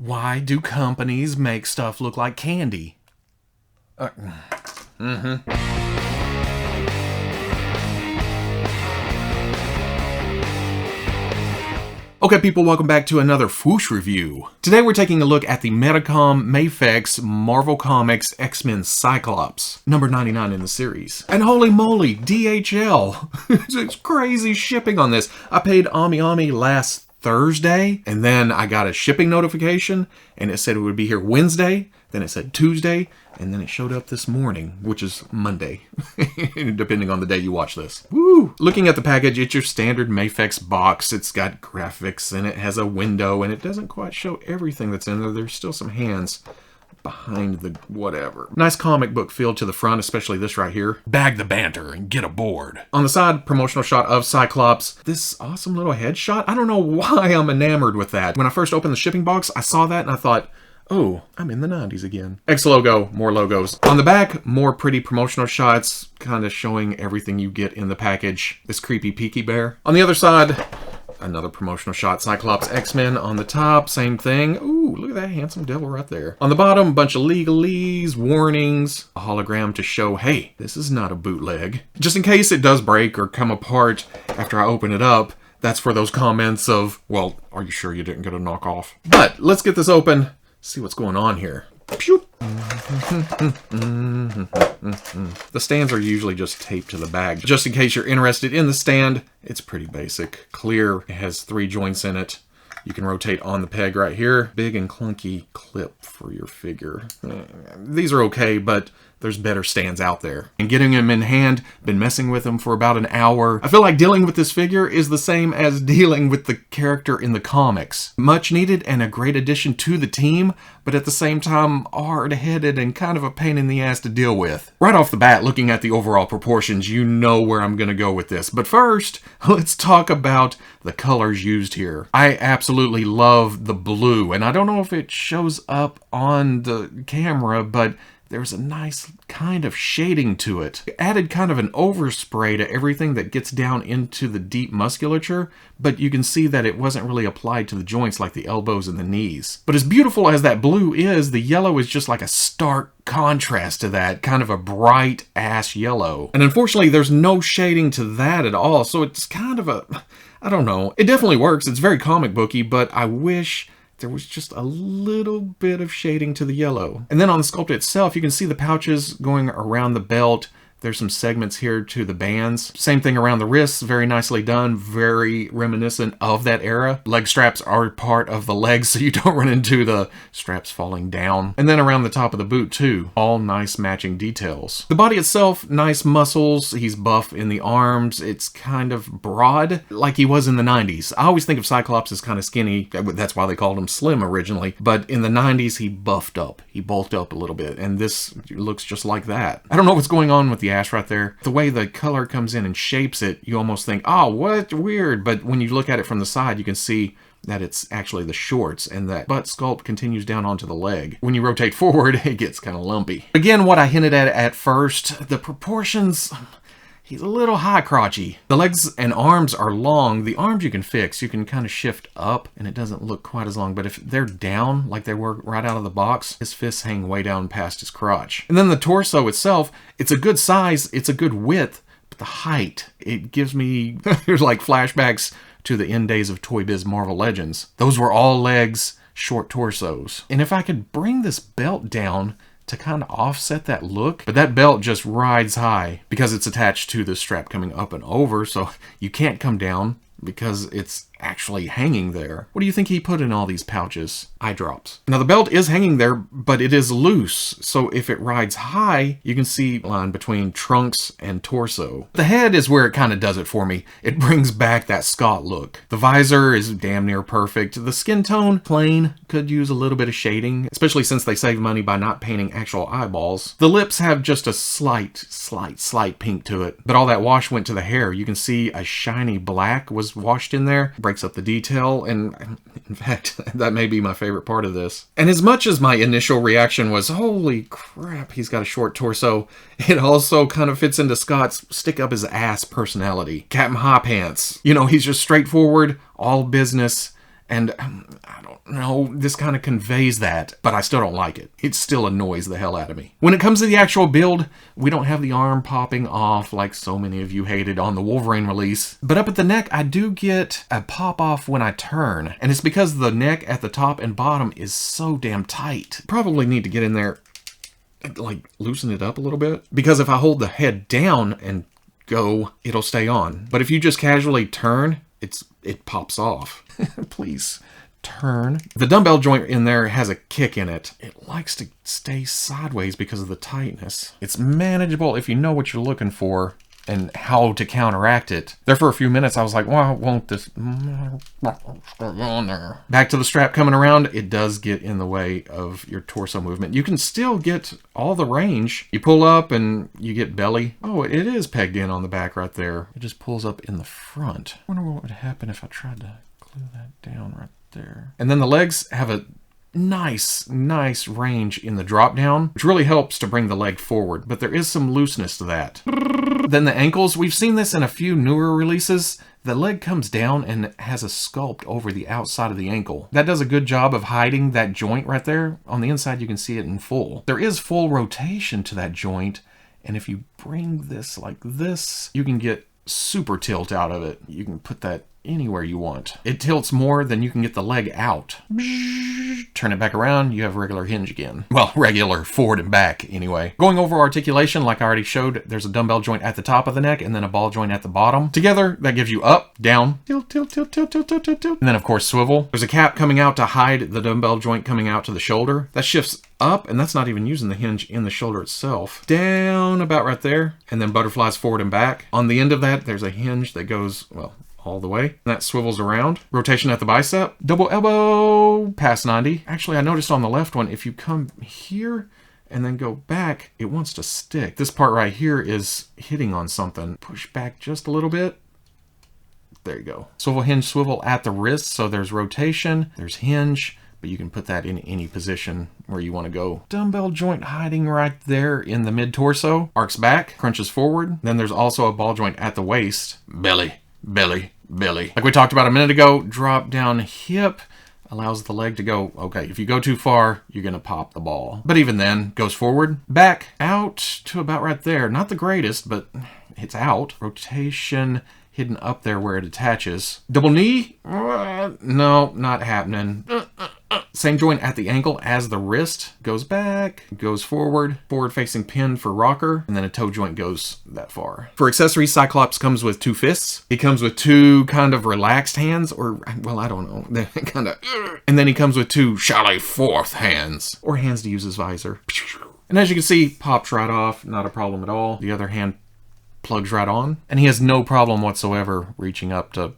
Why do companies make stuff look like candy? Okay, people, welcome back to another Fwoosh review. Today we're taking a look at the Medicom MAFEX Marvel Comics X-Men Cyclops, number 99 in the series. And holy moly, DHL! It's crazy shipping on this. I paid Ami last Thursday, and then I got a shipping notification, and it said it would be here Wednesday, then it said Tuesday, and then it showed up this morning, which is Monday, depending on the day you watch this. Woo! Looking at the package, it's your standard MAFEX box. It's got graphics, and it has a window, and it doesn't quite show everything that's in there. There's still some hands behind the whatever. Nice comic book feel to the front, especially this right here. Bag the banter and get aboard. On the side, promotional shot of Cyclops. This awesome little headshot. I don't know why I'm enamored with that. When I first opened the shipping box, I saw that and I thought, oh, I'm in the 90s again. X logo, more logos. On the back, more pretty promotional shots, kind of showing everything you get in the package. This creepy peaky bear. On the other side, another promotional shot, Cyclops X-Men on the top, same thing. Ooh, look at that handsome devil right there. On the bottom, a bunch of legalese, warnings, a hologram to show, hey, this is not a bootleg. Just in case it does break or come apart after I open it up, that's for those comments of, well, are you sure you didn't get a knockoff? But let's get this open, see what's going on here. Pew! The stands are usually just taped to the bag. Just in case you're interested in the stand, it's pretty basic. Clear, it has 3 joints in it. You can rotate on the peg right here. Big and clunky clip for your figure. These are okay, but there's better stands out there. And getting them in hand, been messing with them for about an hour. I feel like dealing with this figure is the same as dealing with the character in the comics. Much needed and a great addition to the team, but at the same time, hard-headed and kind of a pain in the ass to deal with. Right off the bat, looking at the overall proportions, you know where I'm gonna go with this. But first, let's talk about the colors used here. I absolutely love the blue, and I don't know if it shows up on the camera, but there's a nice kind of shading to it. It added kind of an overspray to everything that gets down into the deep musculature, but you can see that it wasn't really applied to the joints like the elbows and the knees. But as beautiful as that blue is, the yellow is just like a stark contrast to that, kind of a bright ash yellow. And unfortunately, there's no shading to that at all, so it's kind of a, I don't know. It definitely works, it's very comic booky, but I wish there was just a little bit of shading to the yellow. And then on the sculpt itself, you can see the pouches going around the belt. There's some segments here to the bands. Same thing around the wrists, very nicely done, very reminiscent of that era. Leg straps are part of the legs, so you don't run into the straps falling down. And then around the top of the boot too, all nice matching details. The body itself, nice muscles. He's buff in the arms. It's kind of broad, like he was in the 90s. I always think of Cyclops as kind of skinny. That's why they called him Slim originally. But in the 90s, he buffed up. He bulked up a little bit, and this looks just like that. I don't know what's going on with the ash right there. The way the color comes in and shapes it, you almost think, oh, what weird. But when you look at it from the side, you can see that it's actually the shorts, and that butt sculpt continues down onto the leg. When you rotate forward, it gets kind of lumpy. Again, what I hinted at first, the proportions, he's a little high crotchy. The legs and arms are long. The arms you can fix. You can kind of shift up and it doesn't look quite as long. But if they're down like they were right out of the box, his fists hang way down past his crotch. And then the torso itself, it's a good size. It's a good width. But the height, it gives me there's like flashbacks to the end days of Toy Biz Marvel Legends. Those were all legs, short torsos. And if I could bring this belt down to kind of offset that look, but that belt just rides high because it's attached to the strap coming up and over, so you can't come down because it's actually hanging there. What do you think he put in all these pouches? Eye drops. Now the belt is hanging there, but it is loose, so if it rides high, you can see the line between trunks and torso. The head is where it kind of does it for me. It brings back that Scott look. The visor is damn near perfect. The skin tone, plain, could use a little bit of shading, especially since they save money by not painting actual eyeballs. The lips have just a slight pink to it, but all that wash went to the hair. You can see a shiny black was washed in there. Breaks up the detail, and in fact, that may be my favorite part of this. And as much as my initial reaction was, holy crap, he's got a short torso, it also kind of fits into Scott's stick up his ass personality. Captain Hot Pants. You know, he's just straightforward, all business, And I don't know, this kind of conveys that, but I still don't like it. It still annoys the hell out of me. When it comes to the actual build, we don't have the arm popping off like so many of you hated on the Wolverine release. But up at the neck, I do get a pop off when I turn. And it's because the neck at the top and bottom is so damn tight. Probably need to get in there and like loosen it up a little bit. Because if I hold the head down and go, it'll stay on. But if you just casually turn, it pops off. Please turn. The dumbbell joint in there has a kick in it. It likes to stay sideways because of the tightness. It's manageable if you know what you're looking for and how to counteract it. There for a few minutes I was like, well, won't this stay on there? Back to the strap coming around, it does get in the way of your torso movement. You can still get all the range. You pull up and you get belly. Oh, it is pegged in on the back right there. It just pulls up in the front. I wonder what would happen if I tried to glue that down right there. And then the legs have a nice range in the drop down, which really helps to bring the leg forward, but there is some looseness to that. Then the ankles, we've seen this in a few newer releases. The leg comes down and has a sculpt over the outside of the ankle. That does a good job of hiding that joint right there. On the inside, you can see it in full. There is full rotation to that joint, and if you bring this like this, you can get super tilt out of it. You can put that anywhere you want. It tilts more than you can get the leg out. Turn it back around, you have regular hinge again. Well, regular forward and back anyway. Going over articulation, like I already showed, there's a dumbbell joint at the top of the neck and then a ball joint at the bottom. Together, that gives you up, down, tilt, tilt, tilt, tilt, tilt, tilt, tilt, tilt. And then of course swivel. There's a cap coming out to hide the dumbbell joint coming out to the shoulder. That shifts up, and that's not even using the hinge in the shoulder itself. Down about right there, and then butterflies forward and back. On the end of that, there's a hinge that goes, well, all the way. And that swivels around. Rotation at the bicep. Double elbow, past 90. Actually, I noticed on the left one, if you come here and then go back, it wants to stick. This part right here is hitting on something. Push back just a little bit. There you go. Swivel hinge swivel at the wrist, so there's rotation, there's hinge, but you can put that in any position where you want to go. Dumbbell joint hiding right there in the mid-torso. Arcs back, crunches forward. Then there's also a ball joint at the waist. Belly, belly, belly. Like we talked about a minute ago, drop down hip allows the leg to go, okay, if you go too far, you're going to pop the ball. But even then, goes forward, back, out to about right there. Not the greatest, but it's out. Rotation hidden up there where it attaches. Double knee? No, not happening. Same joint at the ankle as the wrist. Goes back, goes forward, forward-facing pin for rocker, and then a toe joint goes that far. For accessories, Cyclops comes with 2 fists. He comes with 2 kind of relaxed hands, or, well, I don't know. They're kind of... And then he comes with 2 chalet fourth hands, or hands to use as visor. And as you can see, pops right off, not a problem at all. The other hand plugs right on, and he has no problem whatsoever reaching up to,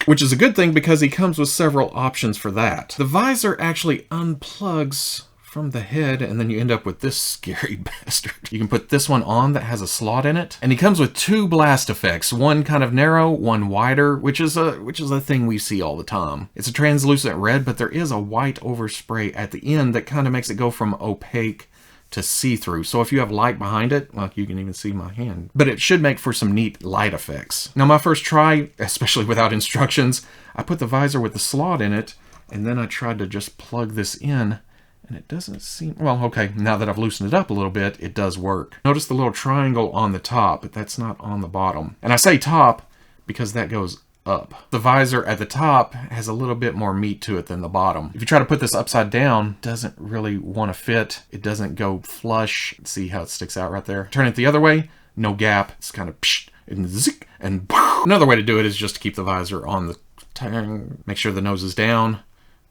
which is a good thing because he comes with several options for that. The visor actually unplugs from the head, and then you end up with this scary bastard. You can put this one on that has a slot in it, and he comes with 2 blast effects, one kind of narrow, one wider, which is a thing we see all the time. It's a translucent red, but there is a white overspray at the end that kind of makes it go from opaque to see-through. So if you have light behind it, well, you can even see my hand. But it should make for some neat light effects. Now my first try, especially without instructions, I put the visor with the slot in it, and then I tried to just plug this in, and it doesn't seem... Well, okay, now that I've loosened it up a little bit, it does work. Notice the little triangle on the top, but that's not on the bottom. And I say top because that goes up. The visor at the top has a little bit more meat to it than the bottom. If you try to put this upside down, it doesn't really want to fit. It doesn't go flush. See how it sticks out right there? Turn it the other way, no gap. It's kind of psh and zik and poof. Another way to do it is just to keep the visor on the tang. Make sure the nose is down.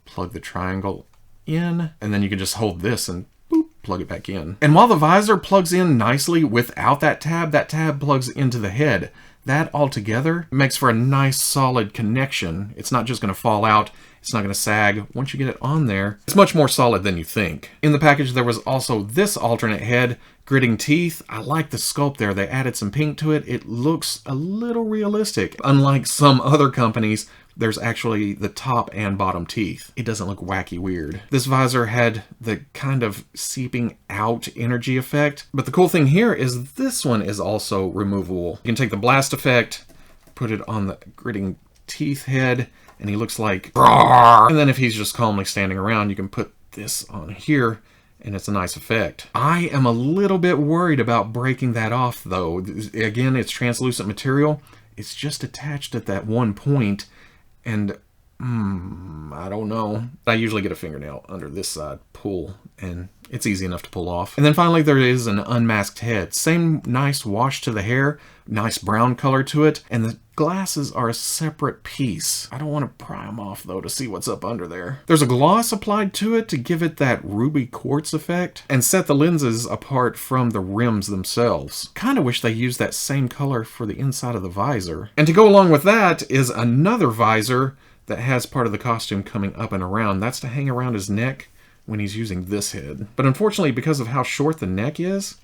Plug the triangle in, and then you can just hold this and boop, plug it back in. And while the visor plugs in nicely without that tab plugs into the head. That altogether makes for a nice solid connection. It's not just going to fall out. It's not going to sag. Once you get it on there, it's much more solid than you think. In the package, there was also this alternate head, gritting teeth. I like the sculpt there. They added some pink to it. It looks a little realistic. Unlike some other companies, there's actually the top and bottom teeth. It doesn't look wacky weird. This visor had the kind of seeping out energy effect. But the cool thing here is this one is also removable. You can take the blast effect, put it on the gritting teeth head, and he looks like "Roar!" And then if he's just calmly standing around, you can put this on here, and it's a nice effect. I am a little bit worried about breaking that off, though. Again, it's translucent material. It's just attached at that one point, and I don't know. I usually get a fingernail under this side, pull, and it's easy enough to pull off. And then finally, there is an unmasked head. Same nice wash to the hair, nice brown color to it, and the glasses are a separate piece. I don't want to pry them off, though, to see what's up under there. There's a gloss applied to it to give it that ruby quartz effect and set the lenses apart from the rims themselves. Kind of wish they used that same color for the inside of the visor. And to go along with that is another visor that has part of the costume coming up and around. That's to hang around his neck when he's using this head. But unfortunately, because of how short the neck is,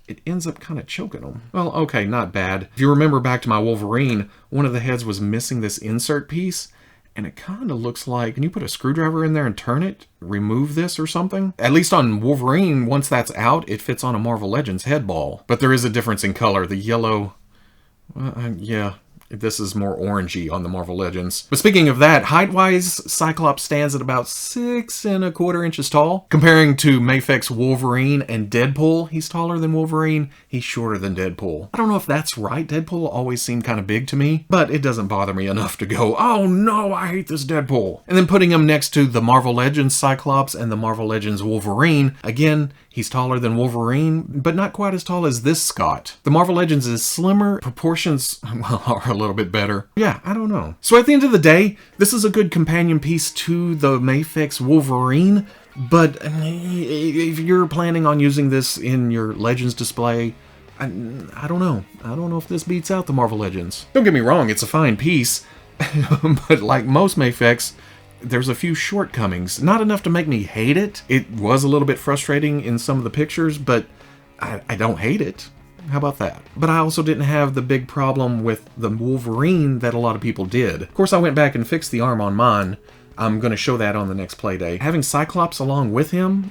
it ends up kind of choking him. Well, okay, not bad. If you remember back to my Wolverine, one of the heads was missing this insert piece, and it kind of looks like, can you put a screwdriver in there and turn it? Remove this or something? At least on Wolverine, once that's out, it fits on a Marvel Legends head ball. But there is a difference in color. The yellow, yeah. This is more orangey on the Marvel Legends. But speaking of that, height-wise, Cyclops stands at about 6¼ inches tall. Comparing to MAFEX Wolverine and Deadpool, he's taller than Wolverine, he's shorter than Deadpool. I don't know if that's right. Deadpool always seemed kind of big to me, but it doesn't bother me enough to go, oh no, I hate this Deadpool. And then putting him next to the Marvel Legends Cyclops and the Marvel Legends Wolverine, again, he's taller than Wolverine, but not quite as tall as this Scott. The Marvel Legends is slimmer, proportions, well, are a little bit better. Yeah, I don't know. So at the end of the day, this is a good companion piece to the MAFEX Wolverine, but if you're planning on using this in your Legends display, I don't know. I don't know if this beats out the Marvel Legends. Don't get me wrong, it's a fine piece, but like most MAFEX, there's a few shortcomings. Not enough to make me hate it. It was a little bit frustrating in some of the pictures, but I don't hate it. How about that? But I also didn't have the big problem with the Wolverine that a lot of people did. Of course, I went back and fixed the arm on mine. I'm going to show that on the next Playday. Having Cyclops along with him,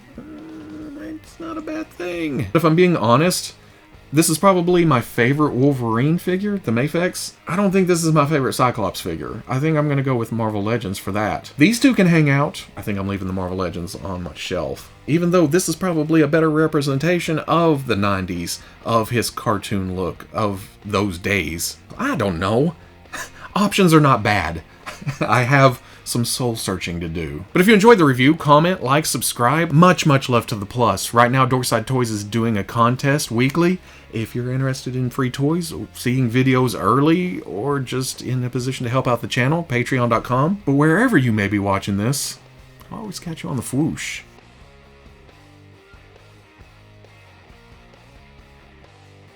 it's not a bad thing. If I'm being honest, this is probably my favorite Wolverine figure, the MAFEX. I don't think this is my favorite Cyclops figure. I think I'm going to go with Marvel Legends for that. These two can hang out. I think I'm leaving the Marvel Legends on my shelf. Even though this is probably a better representation of the 90s, of his cartoon look, of those days. I don't know. Options are not bad. I have some soul searching to do. But if you enjoyed the review, comment, like, subscribe. Much love to the plus. Right now, Dorkside Toys is doing a contest weekly. If you're interested in free toys, seeing videos early, or just in a position to help out the channel, patreon.com. But wherever you may be watching this, I'll always catch you on the Fwoosh.